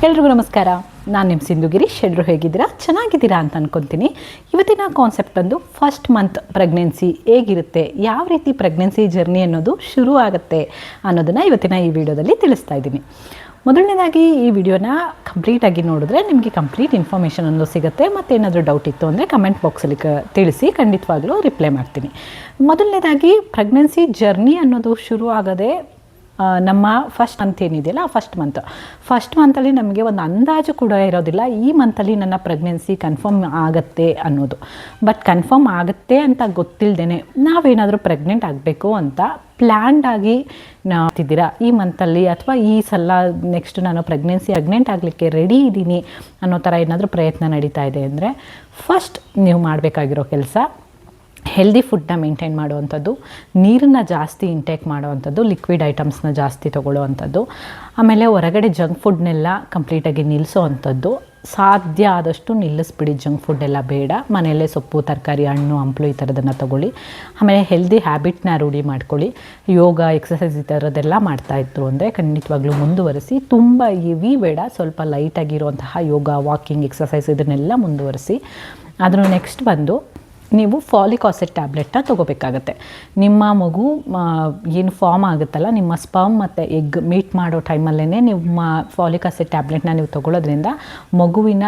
ಎಲ್ರಿಗೂ ನಮಸ್ಕಾರ. ನಾನು ನಿಮ್ಮ ಸಿಂಧುಗಿರಿ. ಎಲ್ಲರೂ ಹೇಗಿದ್ದೀರಾ? ಚೆನ್ನಾಗಿದ್ದೀರಾ ಅಂತ ಅಂದ್ಕೊತೀನಿ. ಇವತ್ತಿನ ಕಾನ್ಸೆಪ್ಟ್ ಒಂದು ಫಸ್ಟ್ ಮಂತ್ ಪ್ರೆಗ್ನೆನ್ಸಿ ಹೇಗಿರುತ್ತೆ, ಯಾವ ರೀತಿ ಪ್ರೆಗ್ನೆನ್ಸಿ ಜರ್ನಿ ಅನ್ನೋದು ಶುರು ಆಗುತ್ತೆ ಅನ್ನೋದನ್ನು ಇವತ್ತಿನ ಈ ವಿಡಿಯೋದಲ್ಲಿ ತಿಳಿಸ್ತಾ ಇದ್ದೀನಿ. ಮೊದಲನೇದಾಗಿ ಈ ವಿಡಿಯೋನ ಕಂಪ್ಲೀಟಾಗಿ ನೋಡಿದ್ರೆ ನಿಮಗೆ ಕಂಪ್ಲೀಟ್ ಇನ್ಫಾರ್ಮೇಷನ್ ಅನ್ನೋದು ಸಿಗುತ್ತೆ. ಮತ್ತು ಏನಾದರೂ ಡೌಟ್ ಇತ್ತು ಅಂದರೆ ಕಮೆಂಟ್ ಬಾಕ್ಸಲ್ಲಿ ತಿಳಿಸಿ, ಖಂಡಿತವಾಗ್ಲೂ ರಿಪ್ಲೈ ಮಾಡ್ತೀನಿ. ಮೊದಲನೇದಾಗಿ ಪ್ರೆಗ್ನೆನ್ಸಿ ಜರ್ನಿ ಅನ್ನೋದು ಶುರು ಆಗೋದೇ ನಮ್ಮ ಫಸ್ಟ್ ಮಂತ್ ಏನಿದೆಯಲ್ಲ, ಫಸ್ಟ್ ಮಂತಲ್ಲಿ ನಮಗೆ ಒಂದು ಅಂದಾಜು ಕೂಡ ಇರೋದಿಲ್ಲ ಈ ಮಂತಲ್ಲಿ ನನ್ನ ಪ್ರೆಗ್ನೆನ್ಸಿ ಕನ್ಫರ್ಮ್ ಆಗುತ್ತೆ ಅನ್ನೋದು. ಬಟ್ ಕನ್ಫರ್ಮ್ ಆಗುತ್ತೆ ಅಂತ ಗೊತ್ತಿಲ್ಲದೇ ನಾವೇನಾದರೂ ಪ್ರೆಗ್ನೆಂಟ್ ಆಗಬೇಕು ಅಂತ ಪ್ಲ್ಯಾಂಡಾಗಿ ನಾವಿದ್ದೀರಾ ಈ ಮಂತಲ್ಲಿ, ಅಥವಾ ಈ ಸಲ ನೆಕ್ಸ್ಟ್ ನಾನು ಪ್ರೆಗ್ನೆಂಟ್ ಆಗಲಿಕ್ಕೆ ರೆಡಿ ಇದ್ದೀನಿ ಅನ್ನೋ ಥರ ಏನಾದರೂ ಪ್ರಯತ್ನ ನಡೀತಾ ಇದೆ ಅಂದರೆ, ಫಸ್ಟ್ ನೀವು ಮಾಡಬೇಕಾಗಿರೋ ಕೆಲಸ ಹೆಲ್ದಿ ಫುಡ್ನ ಮೇಂಟೈನ್ ಮಾಡುವಂಥದ್ದು, ನೀರನ್ನು ಜಾಸ್ತಿ ಇಂಟೇಕ್ ಮಾಡುವಂಥದ್ದು, ಲಿಕ್ವಿಡ್ ಐಟಮ್ಸ್ನ ಜಾಸ್ತಿ ತೊಗೊಳ್ಳುವಂಥದ್ದು, ಆಮೇಲೆ ಹೊರಗಡೆ ಜಂಕ್ ಫುಡ್ನೆಲ್ಲ ಕಂಪ್ಲೀಟಾಗಿ ನಿಲ್ಲಿಸೋವಂಥದ್ದು. ಸಾಧ್ಯ ಆದಷ್ಟು ನಿಲ್ಲಿಸ್ಬಿಡಿ, ಜಂಕ್ ಫುಡ್ ಎಲ್ಲ ಬೇಡ. ಮನೆಯಲ್ಲೇ ಸೊಪ್ಪು, ತರಕಾರಿ, ಹಣ್ಣು, ಹಂಪಲು ಈ ಥರದನ್ನು ತೊಗೊಳ್ಳಿ. ಆಮೇಲೆ ಹೆಲ್ದಿ ಹ್ಯಾಬಿಟ್ನ ರೂಢಿ ಮಾಡ್ಕೊಳ್ಳಿ. ಯೋಗ, ಎಕ್ಸಸೈಸ್ ಈ ಥರದ್ದೆಲ್ಲ ಮಾಡ್ತಾಯಿದ್ರು ಅಂದರೆ ಖಂಡಿತವಾಗ್ಲೂ ಮುಂದುವರಿಸಿ. ತುಂಬ ಹೆವಿ ಬೇಡ, ಸ್ವಲ್ಪ ಲೈಟಾಗಿರುವಂತಹ ಯೋಗ, ವಾಕಿಂಗ್, ಎಕ್ಸಸೈಸ್ ಇದನ್ನೆಲ್ಲ ಮುಂದುವರಿಸಿ. ಅದನ್ನು ನೆಕ್ಸ್ಟ್ ಬಂದು ನೀವು ಫಾಲಿಕ್ ಆಸಿಡ್ ಟ್ಯಾಬ್ಲೆಟ್ನ ತೊಗೋಬೇಕಾಗತ್ತೆ. ನಿಮ್ಮ ಮಗು ಏನು ಫಾರ್ಮ್ ಆಗುತ್ತಲ್ಲ, ನಿಮ್ಮ ಸ್ಪರ್ಮ್ ಮತ್ತು ಎಗ್ ಮೀಟ್ ಮಾಡೋ ಟೈಮಲ್ಲೇ ನಿಮ್ಮ ಫಾಲಿಕ್ ಆಸಿಡ್ ಟ್ಯಾಬ್ಲೆಟ್ನ ನೀವು ತೊಗೊಳ್ಳೋದ್ರಿಂದ ಮಗುವಿನ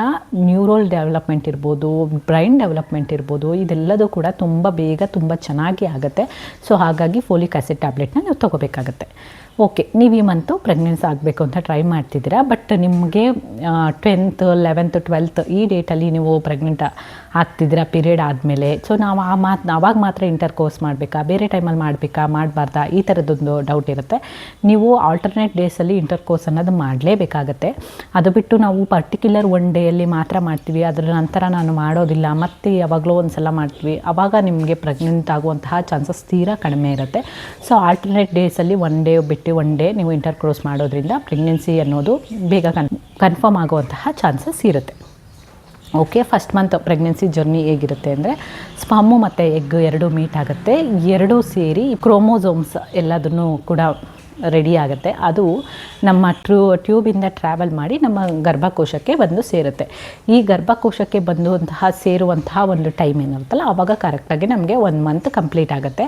ನ್ಯೂರಲ್ ಡೆವಲಪ್ಮೆಂಟ್ ಇರ್ಬೋದು, ಬ್ರೈನ್ ಡೆವಲಪ್ಮೆಂಟ್ ಇರ್ಬೋದು, ಇದೆಲ್ಲದೂ ಕೂಡ ತುಂಬ ಬೇಗ ತುಂಬ ಚೆನ್ನಾಗಿ ಆಗುತ್ತೆ. ಸೊ ಹಾಗಾಗಿ ಫಾಲಿಕ್ ಆಸಿಡ್ ಟ್ಯಾಬ್ಲೆಟ್ನ ನೀವು ತೊಗೋಬೇಕಾಗತ್ತೆ. ಓಕೆ, ನೀವು ಈ ಮಂತು ಪ್ರೆಗ್ನೆನ್ಸಿ ಆಗಬೇಕು ಅಂತ ಟ್ರೈ ಮಾಡ್ತಿದ್ದೀರಾ, ಬಟ್ ನಿಮಗೆ 10th, 11th, 12th ಈ ಡೇಟಲ್ಲಿ ನೀವು ಪ್ರೆಗ್ನೆಂಟ್ ಆಗ್ತಿದ್ದೀರಾ ಪೀರಿಯಡ್ ಆದಮೇಲೆ. ಸೊ ನಾವು ಆವಾಗ ಮಾತ್ರ ಇಂಟರ್ ಕೋರ್ಸ್ ಮಾಡಬೇಕಾ, ಬೇರೆ ಟೈಮಲ್ಲಿ ಮಾಡಬಾರ್ದಾ, ಈ ಥರದ್ದೊಂದು ಡೌಟ್ ಇರುತ್ತೆ. ನೀವು ಆಲ್ಟರ್ನೇಟ್ ಡೇಸಲ್ಲಿ ಇಂಟರ್ ಕೋರ್ಸ್ ಅನ್ನೋದು ಮಾಡಲೇಬೇಕಾಗತ್ತೆ. ಅದು ಬಿಟ್ಟು ನಾವು ಪರ್ಟಿಕ್ಯುಲರ್ ಒನ್ ಡೇಯಲ್ಲಿ ಮಾತ್ರ ಮಾಡ್ತೀವಿ, ಅದರ ನಂತರ ನಾನು ಮಾಡೋದಿಲ್ಲ, ಮತ್ತು ಯಾವಾಗಲೂ ಒಂದು ಸಲ ಮಾಡ್ತೀವಿ, ಆವಾಗ ನಿಮಗೆ ಪ್ರೆಗ್ನೆಂಟ್ ಆಗುವಂತಹ ಚಾನ್ಸಸ್ ತೀರಾ ಕಡಿಮೆ ಇರುತ್ತೆ. ಸೊ ಆಲ್ಟರ್ನೇಟ್ ಡೇಸಲ್ಲಿ ಒನ್ ಡೇ ಬಿಟ್ಟು ಒನ್ ಡೇ ನೀವು ಇಂಟರ್ ಕ್ರೋಸ್ ಮಾಡೋದ್ರಿಂದ ಪ್ರೆಗ್ನೆನ್ಸಿ ಅನ್ನೋದು ಬೇಗ ಕನ್ಫರ್ಮ್ ಆಗುವಂತಹ ಚಾನ್ಸಸ್ ಇರುತ್ತೆ. Okay, first month pregnancy journey ಹೇಗಿರುತ್ತೆ ಅಂದರೆ, ಸ್ಪರ್ಮು ಮತ್ತು ಎಗ್ ಎರಡೂ ಮೀಟ್ ಆಗುತ್ತೆ. ಎರಡೂ ಸೇರಿ ಕ್ರೋಮೋಸೋಮ್ಸ್ ಎಲ್ಲದನ್ನು ಕೂಡ ರೆಡಿ ಆಗುತ್ತೆ. ಅದು ನಮ್ಮ ಟ್ಯೂಬಿಂದ ಟ್ರಾವೆಲ್ ಮಾಡಿ ನಮ್ಮ ಗರ್ಭಕೋಶಕ್ಕೆ ಬಂದು ಸೇರುತ್ತೆ. ಈ ಗರ್ಭಕೋಶಕ್ಕೆ ಸೇರುವಂತಹ ಒಂದು ಟೈಮ್ ಏನಿರುತ್ತಲ್ಲ, ಆವಾಗ ಕರೆಕ್ಟಾಗಿ ನಮಗೆ 1 ಮಂತ್ ಕಂಪ್ಲೀಟ್ ಆಗುತ್ತೆ.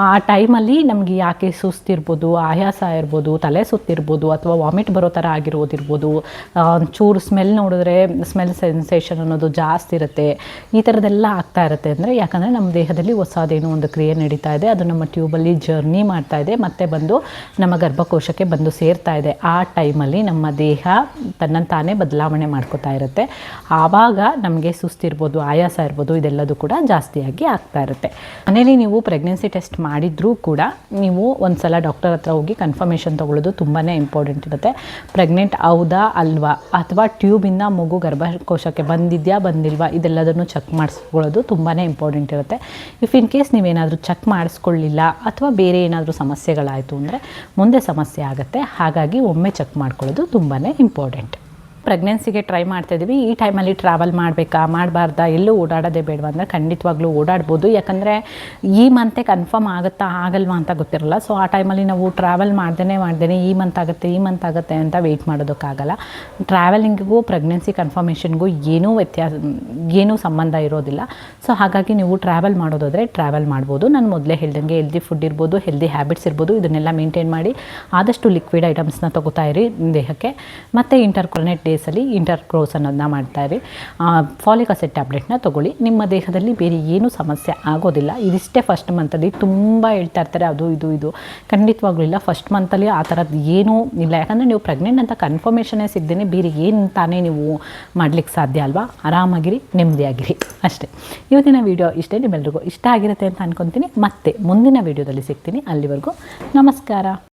ಆ ಟೈಮಲ್ಲಿ ನಮಗೆ ಯಾಕೆ ಸುಸ್ತಿರ್ಬೋದು, ಆಯಾಸ ಇರ್ಬೋದು, ತಲೆ ಸುತ್ತಿರ್ಬೋದು, ಅಥವಾ ವಾಮಿಟ್ ಬರೋ ಥರ ಆಗಿರೋದಿರ್ಬೋದು, ಚೂರು ಸ್ಮೆಲ್ ನೋಡಿದ್ರೆ ಸ್ಮೆಲ್ ಸೆನ್ಸೇಷನ್ ಅನ್ನೋದು ಜಾಸ್ತಿ ಇರುತ್ತೆ. ಈ ಥರದ್ದೆಲ್ಲ ಆಗ್ತಾ ಇರುತ್ತೆ ಅಂದರೆ, ಯಾಕಂದರೆ ನಮ್ಮ ದೇಹದಲ್ಲಿ ಹೊಸದೇನೋ ಒಂದು ಕ್ರಿಯೆ ನಡೀತಾ ಇದೆ, ಅದು ನಮ್ಮ ಟ್ಯೂಬಲ್ಲಿ ಜರ್ನಿ ಮಾಡ್ತಾ ಇದೆ, ಮತ್ತು ಬಂದು ನಮ್ಮ ಗರ್ಭಕೋಶಕ್ಕೆ ಬಂದು ಸೇರ್ತಾ ಇದೆ. ಆ ಟೈಮಲ್ಲಿ ನಮ್ಮ ದೇಹ ತನ್ನಂತಾನೇ ಬದಲಾವಣೆ ಮಾಡ್ಕೋತಾ ಇರುತ್ತೆ. ಆವಾಗ ನಮಗೆ ಸುಸ್ತಿರ್ಬೋದು, ಆಯಾಸ ಇರ್ಬೋದು, ಇದೆಲ್ಲದೂ ಕೂಡ ಜಾಸ್ತಿಯಾಗಿ ಆಗ್ತಾ ಇರುತ್ತೆ. ಮನೇಲಿ ನೀವು ಪ್ರೆಗ್ನೆನ್ಸಿ ಟೆಸ್ಟ್ ಮಾಡಿದ್ರೂ ಕೂಡ ನೀವು ಒಂದು ಸಲ ಡಾಕ್ಟರ್ ಹತ್ರ ಹೋಗಿ ಕನ್ಫರ್ಮೇಷನ್ ತೊಗೊಳ್ಳೋದು ತುಂಬಾ ಇಂಪಾರ್ಟೆಂಟ್ ಇರುತ್ತೆ. ಪ್ರೆಗ್ನೆಂಟ್ ಹೌದಾ ಅಲ್ವಾ, ಅಥವಾ ಟ್ಯೂಬಿಂದ ಮಗು ಗರ್ಭಕೋಶಕ್ಕೆ ಬಂದಿಲ್ವಾ, ಇದೆಲ್ಲದನ್ನು ಚೆಕ್ ಮಾಡಿಸ್ಕೊಳ್ಳೋದು ತುಂಬಾ ಇಂಪಾರ್ಟೆಂಟ್ ಇರುತ್ತೆ. ಇಫ್ ಇನ್ ಕೇಸ್ ನೀವೇನಾದರೂ ಚೆಕ್ ಮಾಡಿಸ್ಕೊಳ್ಳಿಲ್ಲ ಅಥವಾ ಬೇರೆ ಏನಾದರೂ ಸಮಸ್ಯೆಗಳಾಯಿತು ಅಂದರೆ ಮುಂದೆ ಸಮಸ್ಯೆ ಆಗುತ್ತೆ. ಹಾಗಾಗಿ ಒಮ್ಮೆ ಚೆಕ್ ಮಾಡ್ಕೊಳ್ಳೋದು ತುಂಬಾ ಇಂಪಾರ್ಟೆಂಟ್. ಪ್ರೆಗ್ನೆನ್ಸಿಗೆ ಟ್ರೈ ಮಾಡ್ತಾಯಿದ್ದೀವಿ, ಈ ಟೈಮಲ್ಲಿ ಟ್ರಾವೆಲ್ ಮಾಡಬಾರ್ದಾ, ಎಲ್ಲೂ ಓಡಾಡೋದೇ ಬೇಡವಾ ಅಂದರೆ ಖಂಡಿತವಾಗ್ಲೂ ಓಡಾಡ್ಬೋದು. ಯಾಕಂದರೆ ಈ ಮಂತೆ ಕನ್ಫರ್ಮ್ ಆಗುತ್ತಾ ಆಗಲ್ವಾ ಅಂತ ಗೊತ್ತಿರಲ್ಲ. ಸೊ ಆ ಟೈಮಲ್ಲಿ ನಾವು ಟ್ರಾವೆಲ್ ಮಾಡ್ದೇ ಈ ಮಂತ್ ಆಗುತ್ತೆ ಅಂತ ವೆಯ್ಟ್ ಮಾಡೋದಕ್ಕಾಗಲ್ಲ. ಟ್ರಾವೆಲಿಂಗಿಗೂ ಪ್ರೆಗ್ನೆನ್ಸಿ ಕನ್ಫರ್ಮೇಷನ್ಗೂ ಏನೂ ಸಂಬಂಧ ಇರೋದಿಲ್ಲ. ಸೊ ಹಾಗಾಗಿ ನೀವು ಟ್ರಾವೆಲ್ ಮಾಡೋದಾದರೆ ಟ್ರಾವೆಲ್ ಮಾಡ್ಬೋದು. ನಾನು ಮೊದಲೇ ಹೇಳ್ದಂಗೆ ಹೆಲ್ದಿ ಫುಡ್ ಇರ್ಬೋದು, ಹೆಲ್ದಿ ಹ್ಯಾಬಿಟ್ಸ್ ಇರ್ಬೋದು, ಇದನ್ನೆಲ್ಲ ಮೇಂಟೈನ್ ಮಾಡಿ ಆದಷ್ಟು ಲಿಕ್ವಿಡ್ ಐಟಮ್ಸ್ನ ತೊಗೋತಾ ಇರಿ ದೇಹಕ್ಕೆ. ಮತ್ತು ಇಂಟರ್ಕಾರ್ನೆಟ್ ಡೇಸಲ್ಲಿ ಇಂಟರ್ ಕ್ರೋಸ್ ಅನ್ನೋದನ್ನ ಮಾಡ್ತಾಯಿರಿ. ಫಾಲಿಕ್ ಆಸಿಡ್ ಟ್ಯಾಬ್ಲೆಟ್ನ ತೊಗೊಳ್ಳಿ. ನಿಮ್ಮ ದೇಹದಲ್ಲಿ ಬೇರೆ ಏನೂ ಸಮಸ್ಯೆ ಆಗೋದಿಲ್ಲ. ಇದಿಷ್ಟೇ ಫಸ್ಟ್ ಮಂತಲ್ಲಿ. ತುಂಬ ಹೇಳ್ತಾ ಇರ್ತಾರೆ ಅದು ಇದು ಖಂಡಿತವಾಗ್ಲೂ ಇಲ್ಲ. ಫಸ್ಟ್ ಮಂತಲ್ಲಿ ಆ ಥರದ್ದು ಏನೂ ಇಲ್ಲ. ಯಾಕಂದರೆ ನೀವು ಪ್ರೆಗ್ನೆಂಟ್ ಅಂತ ಕನ್ಫರ್ಮೇಷನೇ ಸಿಗದೇ ಬೇರೆ ಏನು ತಾನೇ ನೀವು ಮಾಡಲಿಕ್ಕೆ ಸಾಧ್ಯ ಅಲ್ವಾ. ಆರಾಮಾಗಿರಿ, ನೆಮ್ಮದಿಯಾಗಿರಿ, ಅಷ್ಟೇ. ಇವತ್ತಿನ ವಿಡಿಯೋ ಇಷ್ಟೇ. ನಿಮ್ಮೆಲ್ರಿಗೂ ಇಷ್ಟ ಆಗಿರುತ್ತೆ ಅಂತ ಅಂದ್ಕೊತೀನಿ. ಮತ್ತೆ ಮುಂದಿನ ವಿಡಿಯೋದಲ್ಲಿ ಸಿಗ್ತೀನಿ. ಅಲ್ಲಿವರೆಗೂ ನಮಸ್ಕಾರ.